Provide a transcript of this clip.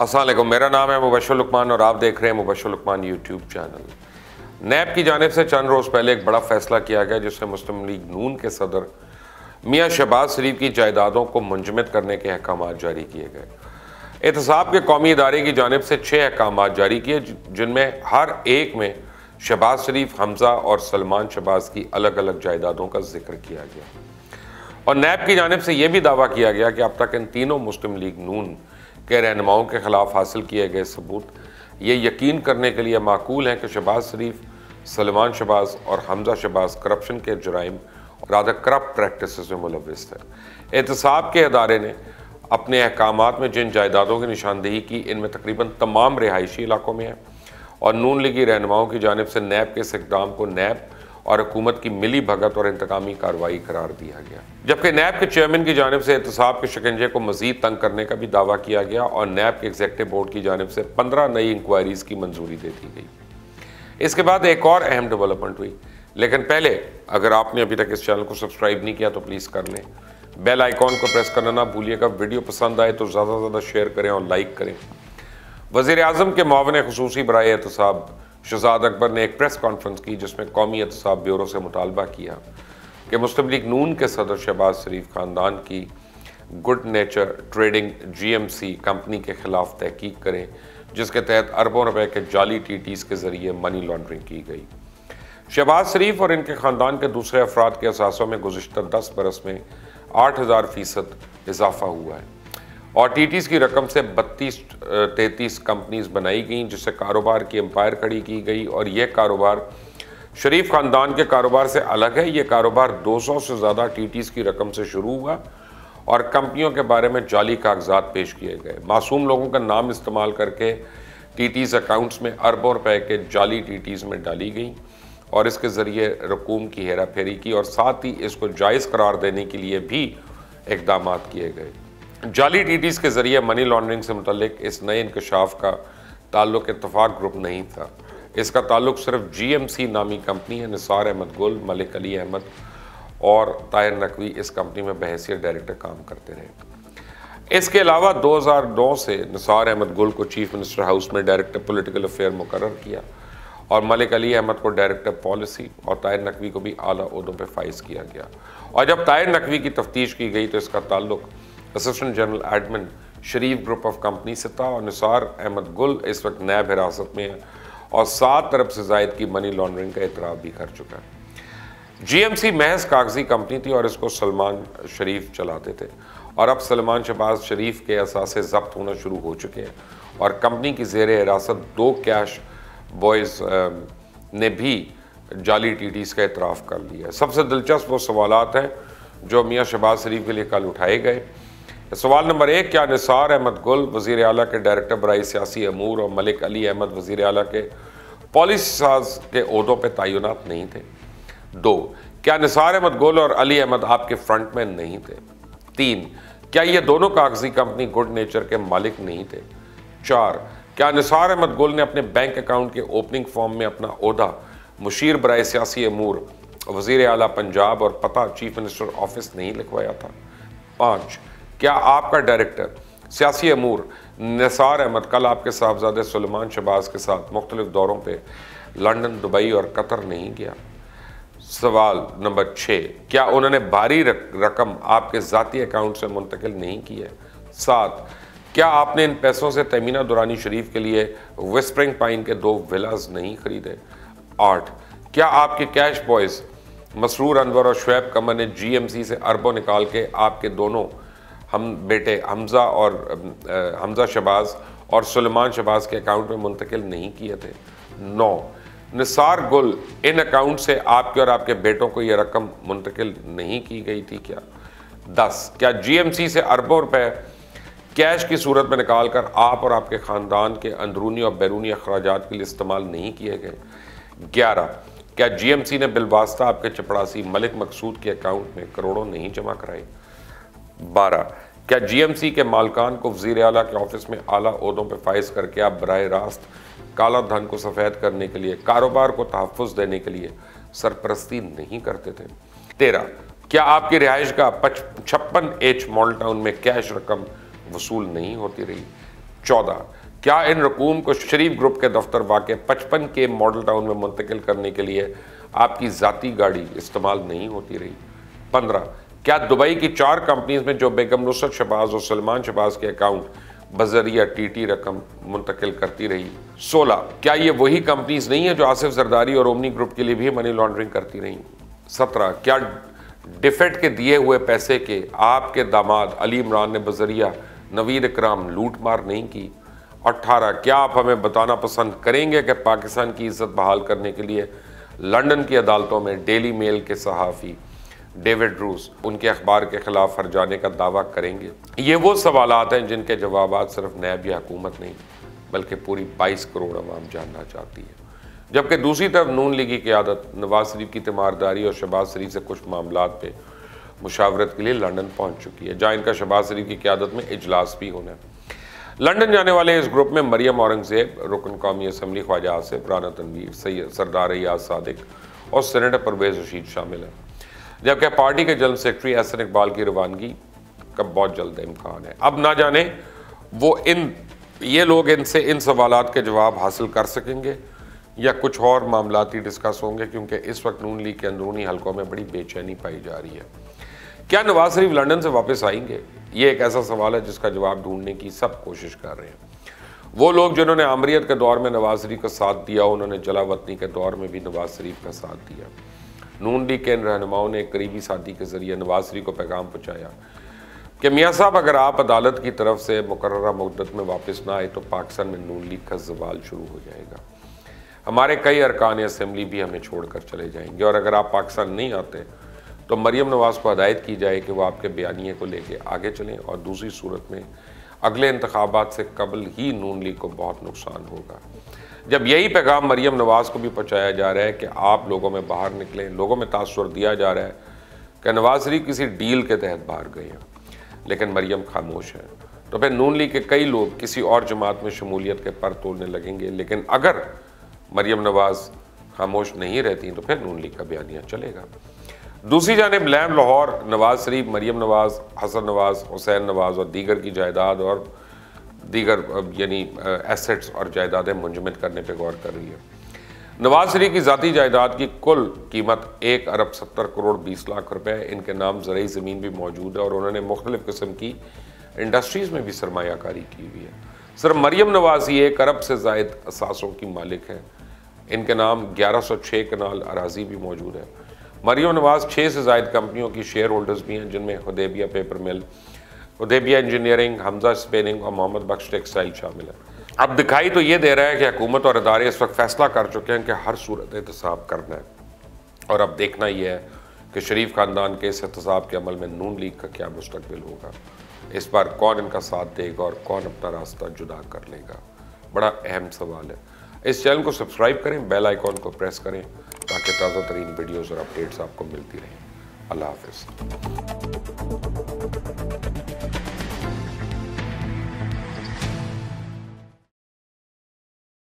अस्सलाम वालेकुम, मेरा नाम है मुबश्शिर लुकमान और आप देख रहे हैं मुबश्शिर लुकमान यूट्यूब चैनल। नैब की जानिब से चंद रोज़ पहले एक बड़ा फैसला किया गया जिसमें मुस्लिम लीग नून के सदर मियाँ शहबाज शरीफ की जायदादों को मुंजमद करने के अहकाम जारी किए गए। एहतसाब के कौमी इदारे की जानिब से 6 अहकाम जारी किए जिनमें हर एक में शहबाज शरीफ, हमजा और सलमान शहबाज की अलग अलग जायदादों का जिक्र किया गया और नैब की जानिब से यह भी दावा किया गया कि अब तक इन तीनों मुस्लिम लीग नून के रहनुमाओं के खिलाफ हासिल किए गए सबूत ये यकीन करने के लिए माकूल हैं कि शहबाज शरीफ, सलमान शहबाज और हमजा शहबाज करप्शन के जुराइम और अदर करप्ट प्रैक्टिसेस में मुलव्विस थे। एहतसाब के अदारे ने अपने अहकामात में जिन जायदादों की निशानदेही की इनमें तकरीबन तमाम रिहायशी इलाकों में है और नून लीगी रहनुमाओं की जानिब से नैब के इस इक़दाम को नैब और हुकूमत की मिली भगत और इंतकामी कार्रवाई करार दिया गया, जबकि नैब के चेयरमैन की जानिब से एहतसाब के शिकंजे को मजीद तंग करने का भी दावा किया गया और नैब के एग्जीक्यूटिव बोर्ड की जानिब से 15 नई इंक्वायरीज की मंजूरी दे दी गई। इसके बाद एक और अहम डेवलपमेंट हुई, लेकिन पहले अगर आपने अभी तक इस चैनल को सब्सक्राइब नहीं किया तो प्लीज़ कर लें, बेल आइकॉन को प्रेस करना ना भूलिएगा। वीडियो पसंद आए तो ज़्यादा से ज़्यादा शेयर करें और लाइक करें। वज़ीर आज़म के मुआविन खुसूसी बराए एहतसाब शहजाद अकबर ने एक प्रेस कॉन्फ्रेंस की जिसमें कौमी एहतसाब ब्यूरो से मुतालबा किया कि मुस्लिम लीग नून के सदर शहबाज शरीफ ख़ानदान की good nature trading GMC company के खिलाफ तहकीक करें जिसके तहत अरबों रुपए के जाली TTs के ज़रिए मनी लॉन्ड्रिंग की गई। शहबाज शरीफ और इनके ख़ानदान के दूसरे अफराद के असासों में गुज़िश्ता 10 बरस में 8000% इजाफा हुआ है और TTs की रकम से 32-33 कंपनीज बनाई गई जिससे कारोबार की एम्पायर खड़ी की गई और यह कारोबार शरीफ ख़ानदान के कारोबार से अलग है। यह कारोबार 200 से ज़्यादा TTs की रकम से शुरू हुआ और कंपनियों के बारे में जाली कागजात पेश किए गए। मासूम लोगों का नाम इस्तेमाल करके TTs अकाउंट्स में अरबों रुपए के जाली TTs में डाली गई और इसके ज़रिए रकूम की हेरा फेरी की और साथ ही इसको जायज़ करार देने के लिए भी इक़दाम किए गए। जाली TTs के ज़रिए मनी लॉन्ड्रिंग से मुतल्लिक इस नए इंकशाफ का ताल्लुक इत्तफाक ग्रुप नहीं था। इसका ताल्लुक सिर्फ GMC नामी कंपनी है। निसार अहमद गुल, मलिक अली अहमद और ताहिर नकवी इस कंपनी में बहैसियत डायरेक्टर काम करते रहे। इसके अलावा 2009 से निसार अहमद गुल को चीफ मिनिस्टर हाउस में डायरेक्टर पॉलिटिकल अफेयर मुकर्रर किया और मलिक अली अहमद को डायरेक्टर पॉलिसी और ताहिर नकवी को भी आला ओहदों पर फाइज किया गया और जब ताहिर नकवी की तफ्तीश की गई तो इसका ताल्लुक assistant general admin Sharif group of company से था और निसार अहमद गुल इस वक्त नैब हिरासत में है और 7 अरब से ज़ायद की मनी लॉन्ड्रिंग का इतराफ़ भी कर चुका है। GMC महज कागजी कंपनी थी और इसको सलमान शरीफ चलाते थे और अब सलमान शहबाज शरीफ के असासे ज़ब्त होना शुरू हो चुके हैं और कंपनी की ज़ेर हिरासत 2 कैश बॉयज़ ने भी जाली TTs का इतराफ़ कर लिया। सबसे दिलचस्प वो सवालात हैं जो मियाँ शहबाज शरीफ के लिए कल उठाए गए। सवाल नंबर 1, क्या निसार अहमद गुल वज़ीर आला के डायरेक्टर बराए सियासी अमूर और मलिक अली अहमद वज़ीर आला के पॉलिसी साज के ओहदों पर तयनात नहीं थे? 2, क्या निसार अहमद गुल और अली अहमद आपके फ्रंटमैन नहीं थे? 3, क्या ये दोनों कागजी कंपनी गुड नेचर के मालिक नहीं थे? 4, क्या निसार अहमद गुल ने अपने बैंक अकाउंट के ओपनिंग फॉर्म में अपना ओहदा मुशीर बराए सियासी अमूर वज़ीर आला पंजाब और पता चीफ मिनिस्टर ऑफिस नहीं लिखवाया था? 5, क्या आपका डायरेक्टर सियासी अमूर निसार अहमद कल आपके साहबजादे सलमान शहबाज के साथ मुख्तलिफ दौरों पे लंदन, दुबई और कतर नहीं गया? सवाल नंबर 6, क्या उन्होंने भारी रकम आपके ज़ाती अकाउंट से मुंतकिल नहीं की है? 7, क्या आपने इन पैसों से तमीना दुरानी शरीफ के लिए विस्परिंग पाइन के 2 विलास नहीं खरीदे? 8, क्या आपके कैश बॉयज़ मसरूर अनवर और शुएब कमर ने GMC से अरबों निकाल के आपके दोनों हम बेटे हमजा शहबाज और सलमान शहबाज के अकाउंट में मुंतकिल नहीं किए थे? 9, निसार गुल इन अकाउंट से आपके और आपके बेटों को यह रकम मुंतकिल नहीं की गई थी क्या? 10, क्या GMC से अरबों रुपए कैश की सूरत में निकाल कर आप और आपके ख़ानदान के अंदरूनी और बैरूनी अखराजात के लिए इस्तेमाल नहीं किए गए? 11, क्या GMC ने बिलवास्ता आपके चपड़ासी मलिक मकसूद के अकाउंट में करोड़ों नहीं जमा कराए? 12, क्या GMC के मालकान को वज़ीर आला के ऑफिस में आला ओहदों पर फाइज करके आप बराह रास्त काला धन को सफ़ेद करने के लिए, कारोबार को तहफ़्फ़ुज़ देने के लिए सरपरस्ती नहीं करते थे? 13, क्या आपकी रिहाइश का 56H मॉडल टाउन में कैश रकम वसूल नहीं होती रही? 14, क्या इन रकूम को शरीफ ग्रुप के दफ्तर वाक़ 55 के मॉडल टाउन में मुंतकिल करने के लिए आपकी ज़ाती गाड़ी इस्तेमाल नहीं होती रही? 15, क्या दुबई की 4 कंपनीज में जो बेगम नुसरत शहबाज और सलमान शहबाज के अकाउंट बजरिया टीटी रकम मुंतकिल करती रही? 16, क्या ये वही कंपनीज नहीं है जो आसिफ जरदारी और ओमनी ग्रुप के लिए भी मनी लॉन्ड्रिंग करती रही? 17, क्या डिफेट के दिए हुए पैसे के आपके दामाद अली इमरान ने बजरिया नवीद इकराम लूट मार नहीं की? 18, क्या आप हमें बताना पसंद करेंगे कि पाकिस्तान की इज्जत बहाल करने के लिए लंदन की अदालतों में डेली मेल के सहाफ़ी डेविड रूस उनके अखबार के खिलाफ हर्जाने का दावा करेंगे? ये वो सवालात हैं जिनके जवाब सिर्फ नैब या हुकूमत नहीं बल्कि पूरी 22 करोड़ अवाम जानना चाहती है। जबकि दूसरी तरफ नून लीग की क़यादत नवाज शरीफ की तीमारदारी और शहबाज शरीफ से कुछ मामलात पे मुशावरत के लिए लंदन पहुँच चुकी है, जहाँ इनका शहबाज शरीफ की क़यादत में इजलास भी होना है। लंदन जाने वाले इस ग्रुप में मरियम औरंगजेब, रुकन कौमी असम्बली ख्वाजा आसिफ, राना तनवीर, सरदार रियाज सादिक और सेनेटर परवेज रशीद शामिल हैं। जबकि पार्टी के जनरल सेक्रेटरी एहसन इकबाल की रवानगी का बहुत जल्द इम्कान है। अब ना जाने वो ये लोग इनसे इन सवालात के जवाब हासिल कर सकेंगे या कुछ और मामलाती डिस्कस होंगे, क्योंकि इस वक्त नून लीग के अंदरूनी हलकों में बड़ी बेचैनी पाई जा रही है। क्या नवाज शरीफ लंदन से वापस आएंगे? ये एक ऐसा सवाल है जिसका जवाब ढूंढने की सब कोशिश कर रहे हैं। वो लोग जिन्होंने आमरीत के दौर में नवाज शरीफ का साथ दिया, उन्होंने जलावतनी के दौर में भी नवाज शरीफ का साथ दिया। नून लीग के इन रहनुमाओं ने एक करीबी साथी के जरिए नवाज शरीफ को पैगाम पहुँचाया कि मियाँ साहब, अगर आप अदालत की तरफ से मुकर्ररा मुद्दत में वापस ना आए तो पाकिस्तान में नून लीग का जवाल शुरू हो जाएगा। हमारे कई अरकान असम्बली भी हमें छोड़कर चले जाएंगे, और अगर आप पाकिस्तान नहीं आते तो मरियम नवाज को हदायत की जाए कि वो आपके बयानिए को लेके आगे चलें, और दूसरी सूरत में अगले इंतखाबात से कबल ही नून लीग को बहुत नुकसान होगा। जब यही पैगाम मरियम नवाज को भी पहुँचाया जा रहा है कि आप लोगों में बाहर निकलें, लोगों में तासुर दिया जा रहा है कि नवाज शरीफ किसी डील के तहत बाहर गए हैं, लेकिन मरियम खामोश है, तो फिर नून लीग के कई लोग किसी और जमात में शमूलियत के पर तोड़ने लगेंगे। लेकिन अगर मरियम नवाज खामोश नहीं रहती तो फिर नून लीग का बयानिया चलेगा। दूसरी जानिब लैम लाहौर नवाज शरीफ, मरियम नवाज, हसन नवाज, हुसैन नवाज और दीगर की जायदाद और दीगर यानी एसेट्स और जायदादें मुंजमद करने पर गौर कर रही है। नवाज शरीफ की ज़ाती जायदाद की कुल कीमत 1 अरब 70 करोड़ 20 लाख रुपए है। इनके नाम ज़रई ज़मीन भी मौजूद है और उन्होंने मुख्तलिफ़ किस्म की इंडस्ट्रीज़ में भी सरमायाकारी की हुई है। सिर्फ मरियम नवाज ही 1 अरब से ज़ायद असासों की मालिक है। इनके नाम 1106 कनाल अराजी भी मौजूद है। मरियम नवाज 6 से ज़ायद कंपनियों की शेयर होल्डर्स भी हैं, जिनमें हुदैबिया पेपर मिल, हुदैबिया इंजीनियरिंग, हमजा स्पेनिंग और मोहम्मद बख्श टेक्सटाइल शामिल है। अब दिखाई तो ये दे रहा है कि हुकूमत और इदारे इस वक्त फैसला कर चुके हैं कि हर सूरत एहतसाब करना है, और अब देखना यह है कि शरीफ खानदान के इस एहतसाब के अमल में नून लीग का क्या मुस्तकबिल होगा। इस बार कौन इनका साथ देगा और कौन अपना रास्ता जुदा कर लेगा, बड़ा अहम सवाल है। इस चैनल को सब्सक्राइब करें, बेल आइकॉन को प्रेस करें ताकि ताज़ा तरीन वीडियोज़ और अपडेट्स आपको मिलती रहें। अल्लाह हाफ़िज़।